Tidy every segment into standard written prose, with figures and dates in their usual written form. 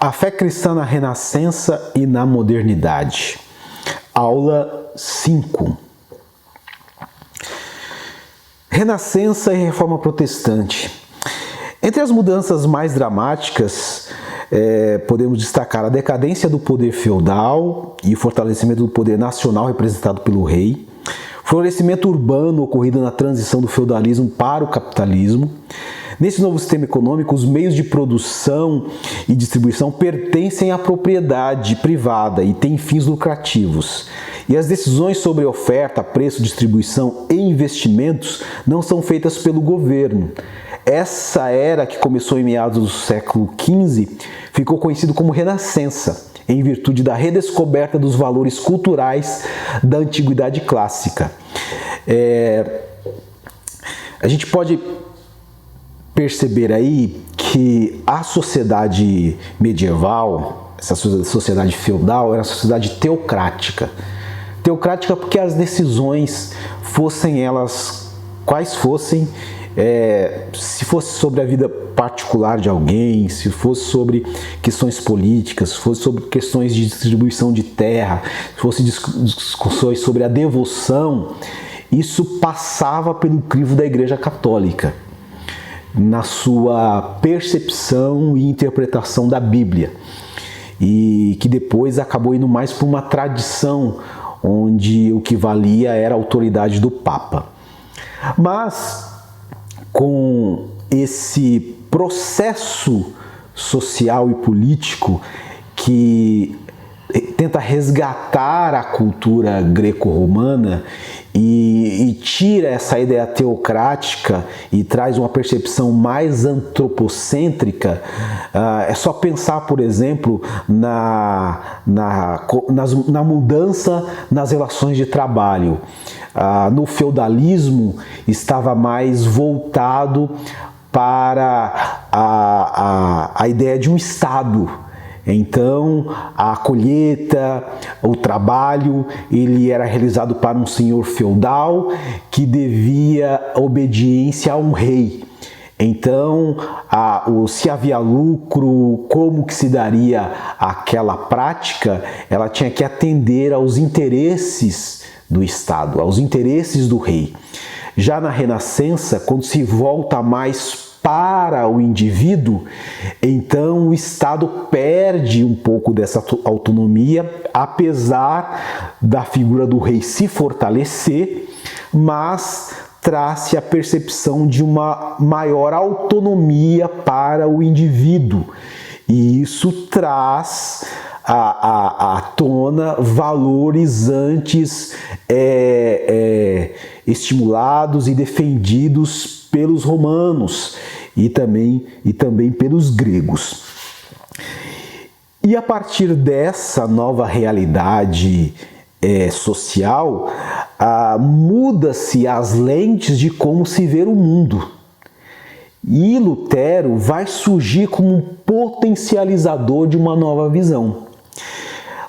A fé cristã na Renascença e na modernidade. Aula 5. Renascença e Reforma Protestante. Entre as mudanças mais dramáticas, podemos destacar a decadência do poder feudal e o fortalecimento do poder nacional representado pelo rei, florescimento urbano ocorrido na transição do feudalismo para o capitalismo. Nesse novo sistema econômico, os meios de produção e distribuição pertencem à propriedade privada e têm fins lucrativos. E as decisões sobre oferta, preço, distribuição e investimentos não são feitas pelo governo. Essa era, que começou em meados do século XV, ficou conhecido como Renascença, em virtude da redescoberta dos valores culturais da antiguidade clássica. A gente pode perceber aí que a sociedade medieval, essa sociedade feudal, era uma sociedade teocrática. Teocrática porque as decisões, fossem elas quais fossem, se fosse sobre a vida particular de alguém, se fosse sobre questões políticas, se fosse sobre questões de distribuição de terra, se fosse discussões sobre a devoção, isso passava pelo crivo da Igreja Católica, na sua percepção e interpretação da Bíblia, e que depois acabou indo mais para uma tradição onde o que valia era a autoridade do Papa. Mas com esse processo social e político que tenta resgatar a cultura greco-romana e tira essa ideia teocrática e traz uma percepção mais antropocêntrica, é só pensar, por exemplo, na mudança nas relações de trabalho. No feudalismo estava mais voltado para a ideia de um Estado. Então, a colheita, o trabalho, ele era realizado para um senhor feudal que devia obediência a um rei. Então, se havia lucro, como que se daria aquela prática, ela tinha que atender aos interesses do Estado, aos interesses do rei. Já na Renascença, quando se volta mais para o indivíduo, então o Estado perde um pouco dessa autonomia, apesar da figura do rei se fortalecer, mas traz-se a percepção de uma maior autonomia para o indivíduo. E isso traz à tona valores antes estimulados e defendidos pelos romanos e também pelos gregos. E a partir dessa nova realidade social, muda-se as lentes de como se vê o mundo. E Lutero vai surgir como um potencializador de uma nova visão.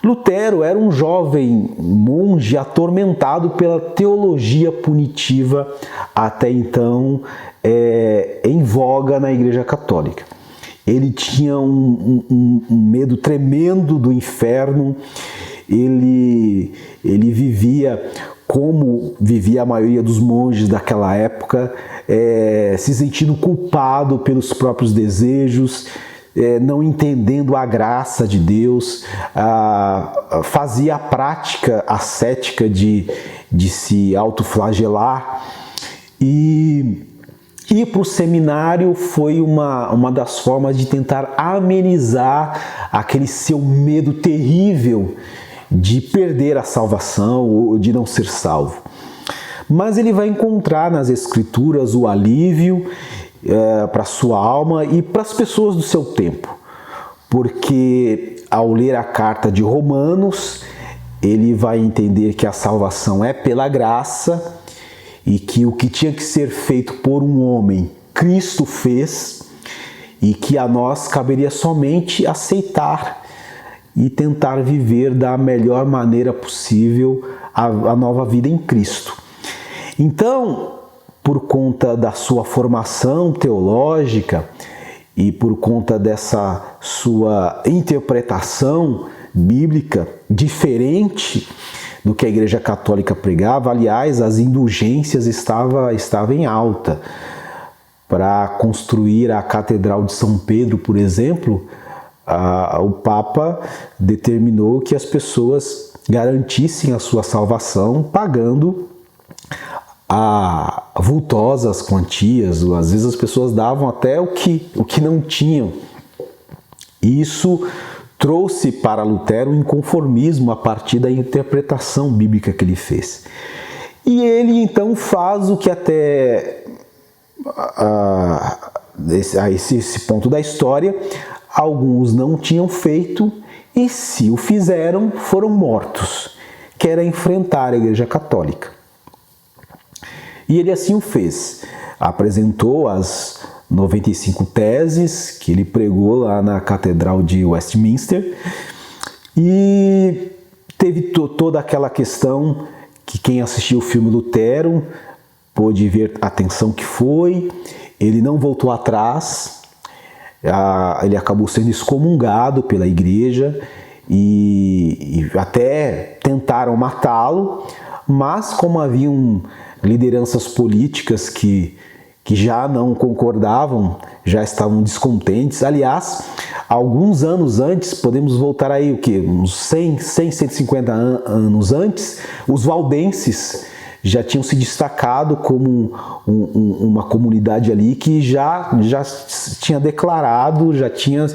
Lutero era um jovem monge atormentado pela teologia punitiva até então em voga na Igreja Católica. Ele tinha um medo tremendo do inferno, ele vivia como vivia a maioria dos monges daquela época, se sentindo culpado pelos próprios desejos, não entendendo a graça de Deus, fazia a prática ascética de se autoflagelar, e ir para o seminário foi uma das formas de tentar amenizar aquele seu medo terrível de perder a salvação ou de não ser salvo. Mas ele vai encontrar nas Escrituras o alívio para a sua alma e para as pessoas do seu tempo, porque ao ler a carta de Romanos, ele vai entender que a salvação é pela graça e que o que tinha que ser feito por um homem, Cristo fez, e que a nós caberia somente aceitar e tentar viver da melhor maneira possível a nova vida em Cristo. Então, por conta da sua formação teológica e por conta dessa sua interpretação bíblica diferente do que a Igreja Católica pregava, aliás, as indulgências estavam em alta. Para construir a Catedral de São Pedro, por exemplo, o Papa determinou que as pessoas garantissem a sua salvação pagando vultosas quantias. Às vezes as pessoas davam até o que não tinham. Isso trouxe para Lutero um inconformismo a partir da interpretação bíblica que ele fez. E ele então faz o que até esse ponto da história alguns não tinham feito, e se o fizeram foram mortos, que era enfrentar a Igreja Católica. E ele assim o fez. Apresentou as 95 teses que ele pregou lá na Catedral de Westminster, e teve toda aquela questão que quem assistiu o filme Lutero pôde ver a tensão que foi. Ele não voltou atrás, ele acabou sendo excomungado pela igreja e até tentaram matá-lo, mas como haviam lideranças políticas que já não concordavam, já estavam descontentes. Aliás, alguns anos antes, podemos voltar aí uns 150 anos antes, os valdenses já tinham se destacado como uma comunidade ali que já tinha declarado, já tinha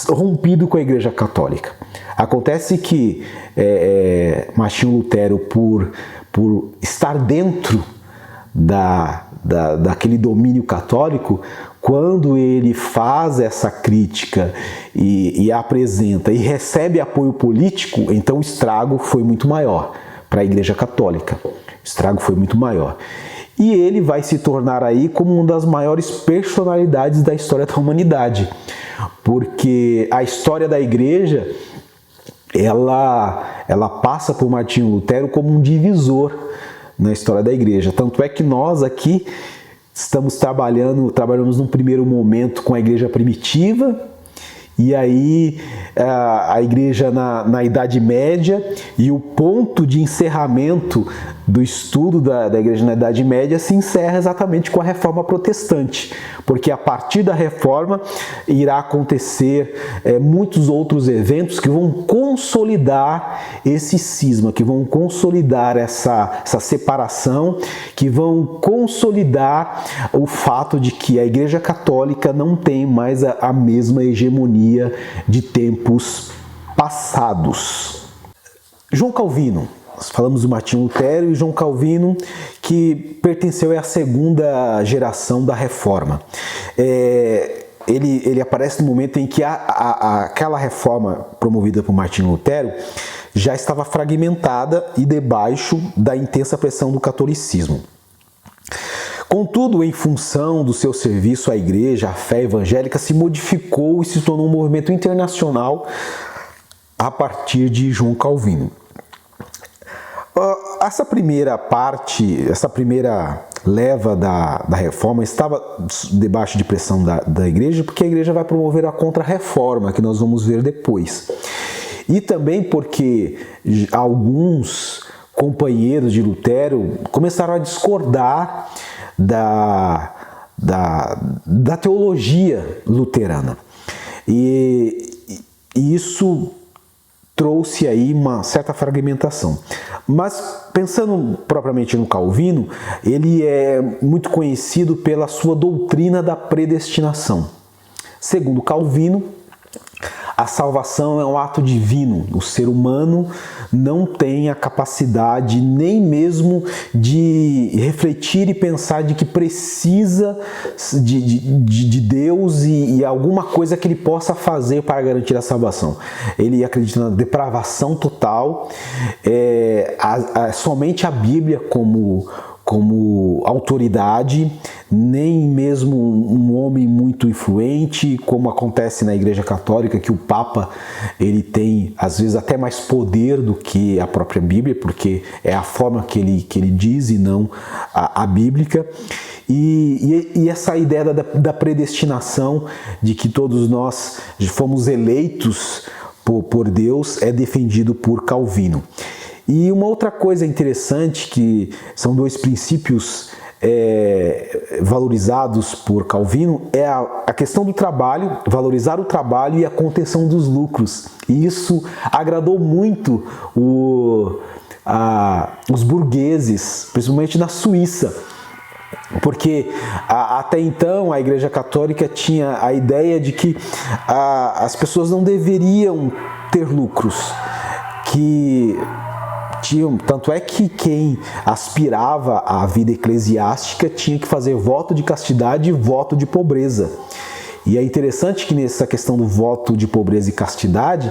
rompido com a Igreja Católica. Acontece que Martinho Lutero, por estar dentro daquele domínio católico, quando ele faz essa crítica e a apresenta e recebe apoio político, então o estrago foi muito maior para a Igreja Católica. O estrago foi muito maior. E ele vai se tornar aí como uma das maiores personalidades da história da humanidade, porque a história da Igreja ela passa por Martinho Lutero como um divisor na história da Igreja. Tanto é que nós aqui trabalhamos num primeiro momento com a Igreja primitiva, e aí a Igreja na Idade Média, e o ponto de encerramento do estudo da Igreja na Idade Média se encerra exatamente com a Reforma Protestante, porque a partir da Reforma irá acontecer muitos outros eventos que vão consolidar esse cisma, que vão consolidar essa separação, que vão consolidar o fato de que a Igreja Católica não tem mais a mesma hegemonia de tempos passados. João Calvino. Nós falamos do Martinho Lutero e João Calvino, que pertenceu à segunda geração da Reforma. Ele aparece no momento em que aquela reforma promovida por Martinho Lutero já estava fragmentada e debaixo da intensa pressão do catolicismo. Contudo, em função do seu serviço à Igreja, a fé evangélica se modificou e se tornou um movimento internacional a partir de João Calvino. Essa primeira leva da reforma estava debaixo de pressão da Igreja, porque a Igreja vai promover a contra-reforma, que nós vamos ver depois. E também porque alguns companheiros de Lutero começaram a discordar da teologia luterana. E isso trouxe aí uma certa fragmentação. Mas pensando propriamente no Calvino, ele é muito conhecido pela sua doutrina da predestinação. Segundo Calvino, a salvação é um ato divino. O ser humano não tem a capacidade nem mesmo de refletir e pensar de que precisa de Deus e alguma coisa que ele possa fazer para garantir a salvação. Ele acredita na depravação total, somente a Bíblia como autoridade, nem mesmo um homem muito influente, como acontece na Igreja Católica, que o Papa ele tem às vezes até mais poder do que a própria Bíblia, porque é a forma que ele diz e não a bíblica. E essa ideia da predestinação, de que todos nós fomos eleitos por Deus, é defendido por Calvino. E uma outra coisa interessante, que são dois princípios valorizados por Calvino, é a questão do trabalho, valorizar o trabalho e a contenção dos lucros. E isso agradou muito os burgueses, principalmente na Suíça, porque até então a Igreja Católica tinha a ideia de que as pessoas não deveriam ter lucros, tanto é que quem aspirava à vida eclesiástica tinha que fazer voto de castidade e voto de pobreza. E é interessante que nessa questão do voto de pobreza e castidade,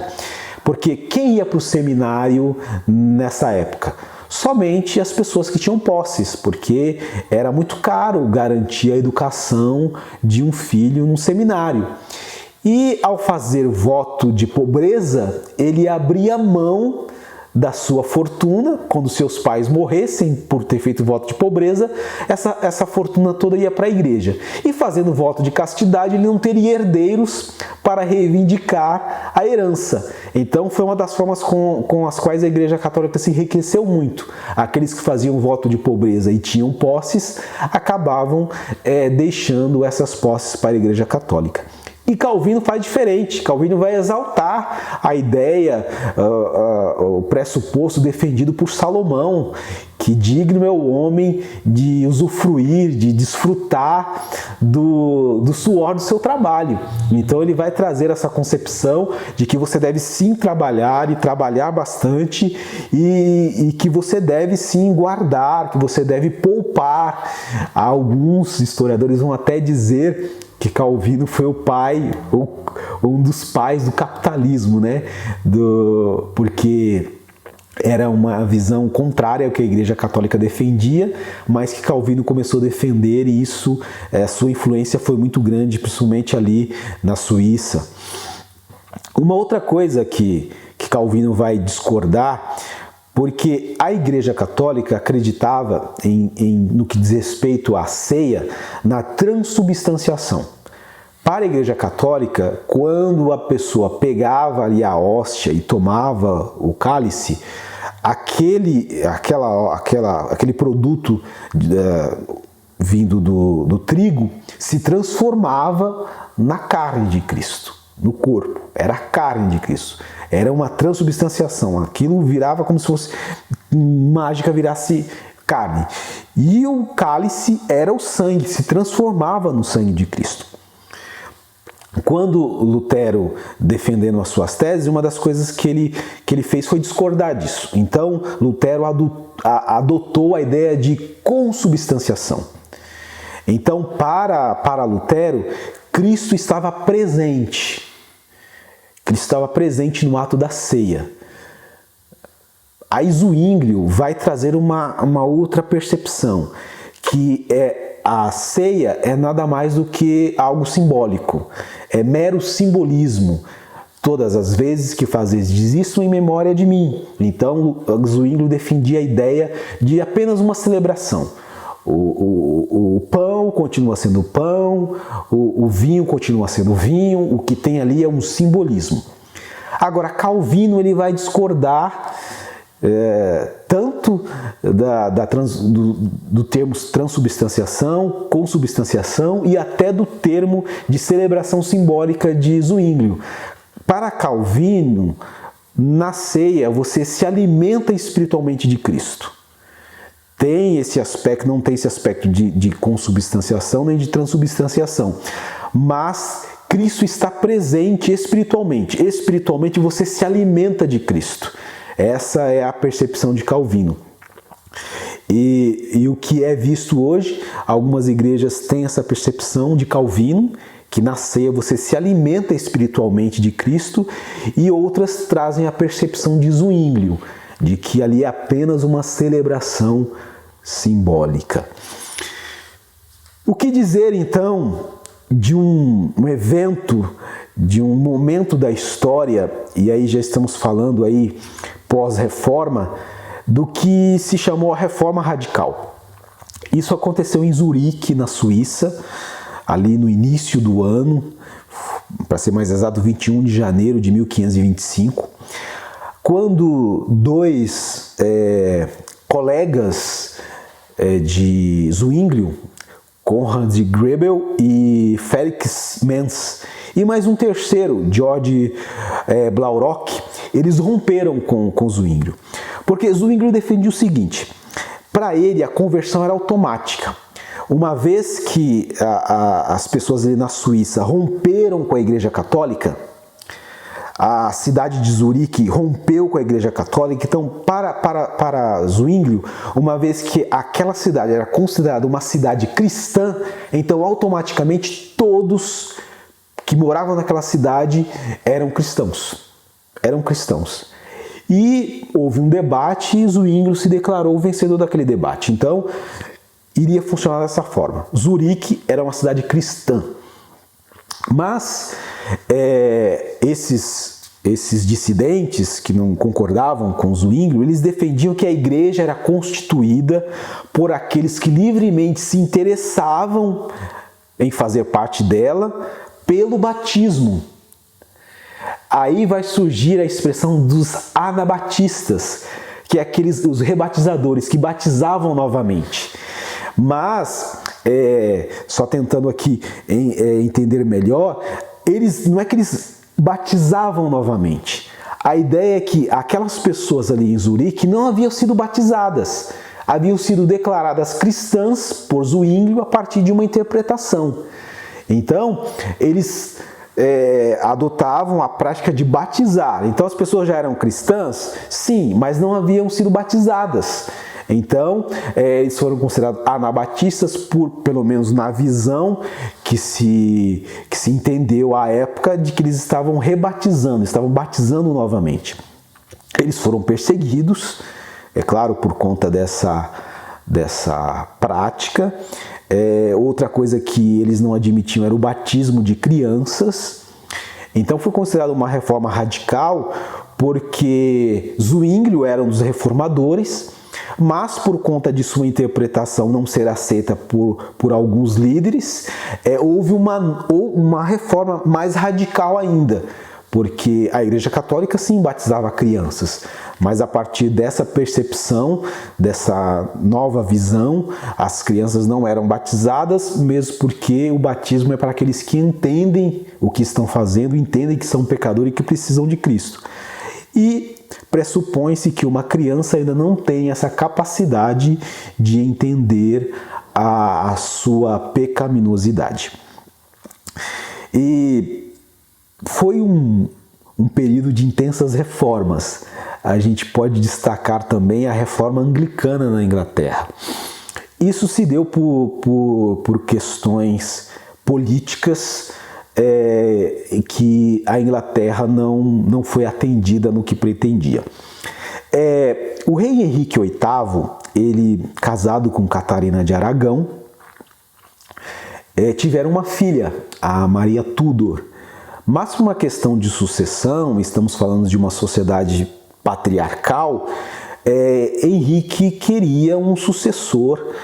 porque quem ia para o seminário nessa época? Somente as pessoas que tinham posses, porque era muito caro garantir a educação de um filho num seminário. E ao fazer voto de pobreza, ele abria mão da sua fortuna. Quando seus pais morressem por ter feito voto de pobreza, essa fortuna toda ia para a igreja. E fazendo voto de castidade, ele não teria herdeiros para reivindicar a herança. Então foi uma das formas com as quais a Igreja Católica se enriqueceu muito. Aqueles que faziam voto de pobreza e tinham posses, acabavam deixando essas posses para a Igreja Católica. E Calvino faz diferente. Calvino vai exaltar a ideia, o pressuposto defendido por Salomão, que digno é o homem de usufruir, de desfrutar do suor do seu trabalho. Então ele vai trazer essa concepção de que você deve sim trabalhar e trabalhar bastante, e que você deve sim guardar, que você deve poupar. Alguns historiadores vão até dizer que Calvino foi o pai, ou um dos pais do capitalismo, né? Porque era uma visão contrária ao que a Igreja Católica defendia, mas que Calvino começou a defender, e isso, sua influência foi muito grande, principalmente ali na Suíça. Uma outra coisa que Calvino vai discordar, porque a Igreja Católica acreditava no que diz respeito à ceia, na transubstanciação. Para a Igreja Católica, quando a pessoa pegava ali a hóstia e tomava o cálice, aquele produto vindo do trigo se transformava na carne de Cristo, no corpo. Era a carne de Cristo. Era uma transubstanciação. Aquilo virava como se fosse mágica, virasse carne. E o cálice era o sangue, se transformava no sangue de Cristo. Quando Lutero, defendendo as suas teses, uma das coisas que ele fez foi discordar disso. Então, Lutero adotou a ideia de consubstanciação. Então, para Lutero, Cristo estava presente. Cristo estava presente no ato da ceia. A Zwinglio vai trazer uma outra percepção, que a ceia é nada mais do que algo simbólico, é mero simbolismo. Todas as vezes que fazes isso em memória de mim. Então, Zwinglio defendia a ideia de apenas uma celebração. O pão continua sendo pão, o vinho continua sendo vinho, o que tem ali é um simbolismo. Agora, Calvino ele vai discordar tanto do termo transubstanciação, consubstanciação e até do termo de celebração simbólica de Zwinglio. Para Calvino, na ceia você se alimenta espiritualmente de Cristo. Tem esse aspecto, não tem esse aspecto de consubstanciação nem de transubstanciação, mas Cristo está presente espiritualmente. Espiritualmente você se alimenta de Cristo. Essa é a percepção de Calvino. E o que é visto hoje, algumas igrejas têm essa percepção de Calvino, que na ceia você se alimenta espiritualmente de Cristo, e outras trazem a percepção de Zwinglio, de que ali é apenas uma celebração simbólica. O que dizer então de um evento, de um momento da história, e aí já estamos falando aí pós-reforma, do que se chamou a Reforma Radical? Isso aconteceu em Zurique, na Suíça, ali no início do ano, para ser mais exato, 21 de janeiro de 1525, quando dois colegas de Zwinglio, Konrad Grebel e Felix Menz, e mais um terceiro, George Blaurock, eles romperam com Zwinglio. Porque Zwinglio defendia o seguinte: para ele a conversão era automática. Uma vez que as pessoas ali na Suíça romperam com a Igreja Católica, a cidade de Zurique rompeu com a Igreja Católica, então para Zwinglio, uma vez que aquela cidade era considerada uma cidade cristã, então automaticamente todos que moravam naquela cidade eram cristãos. E houve um debate e Zwinglio se declarou o vencedor daquele debate. Então, iria funcionar dessa forma. Zurique era uma cidade cristã. Mas esses dissidentes que não concordavam com Zwinglio, eles defendiam que a igreja era constituída por aqueles que livremente se interessavam em fazer parte dela pelo batismo. Aí vai surgir a expressão dos anabatistas, que é os rebatizadores que batizavam novamente. Mas, só tentando aqui entender melhor, não é que eles batizavam novamente. A ideia é que aquelas pessoas ali em Zurique não haviam sido batizadas, haviam sido declaradas cristãs por Zwinglio a partir de uma interpretação. Então, eles adotavam a prática de batizar. Então, as pessoas já eram cristãs? Sim, mas não haviam sido batizadas. Então, eles foram considerados anabatistas, pelo menos na visão que se entendeu à época, de que eles estavam rebatizando, estavam batizando novamente. Eles foram perseguidos, é claro, por conta dessa prática. Outra coisa que eles não admitiam era o batismo de crianças. Então foi considerado uma reforma radical, porque Zwinglio era um dos reformadores, mas por conta de sua interpretação não ser aceita por alguns líderes, houve uma reforma mais radical ainda, porque a Igreja Católica sim batizava crianças, mas a partir dessa percepção, dessa nova visão, as crianças não eram batizadas, mesmo porque o batismo é para aqueles que entendem o que estão fazendo, entendem que são pecadores e que precisam de Cristo. E pressupõe-se que uma criança ainda não tem essa capacidade de entender a sua pecaminosidade. E foi um período de intensas reformas. A gente pode destacar também a reforma anglicana na Inglaterra. Isso se deu por questões políticas, que a Inglaterra não foi atendida no que pretendia. O rei Henrique VIII, ele casado com Catarina de Aragão, tiveram uma filha, a Maria Tudor. Mas por uma questão de sucessão, estamos falando de uma sociedade patriarcal, Henrique queria um sucessor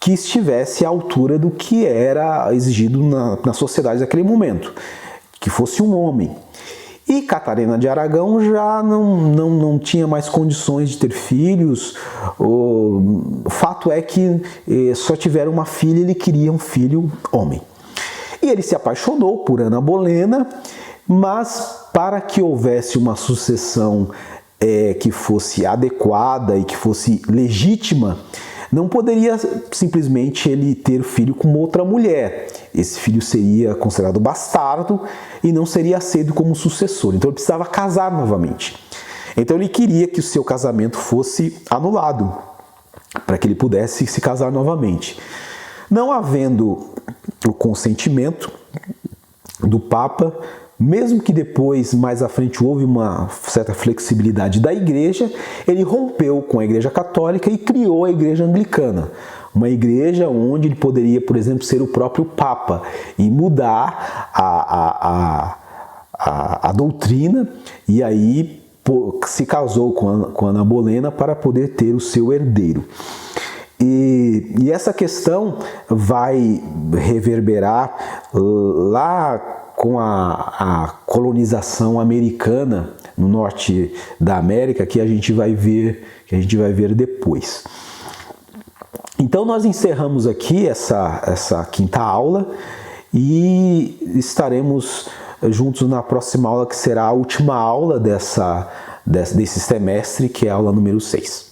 que estivesse à altura do que era exigido na sociedade daquele momento, que fosse um homem. E Catarina de Aragão já não tinha mais condições de ter filhos. O fato é que só tiveram uma filha e ele queria um filho homem. E ele se apaixonou por Ana Bolena, mas para que houvesse uma sucessão que fosse adequada e que fosse legítima, não poderia simplesmente ele ter filho com outra mulher. Esse filho seria considerado bastardo e não seria aceito como sucessor. Então ele precisava casar novamente. Então ele queria que o seu casamento fosse anulado, para que ele pudesse se casar novamente. Não havendo o consentimento do Papa, mesmo que depois, mais à frente, houve uma certa flexibilidade da igreja, ele rompeu com a Igreja Católica e criou a Igreja Anglicana. Uma igreja onde ele poderia, por exemplo, ser o próprio Papa e mudar a doutrina, e aí se casou com Ana Bolena para poder ter o seu herdeiro. E essa questão vai reverberar lá com a colonização americana no norte da América, que a gente vai ver depois. Então nós encerramos aqui essa quinta aula e estaremos juntos na próxima aula, que será a última aula desse semestre, que é a aula número 6.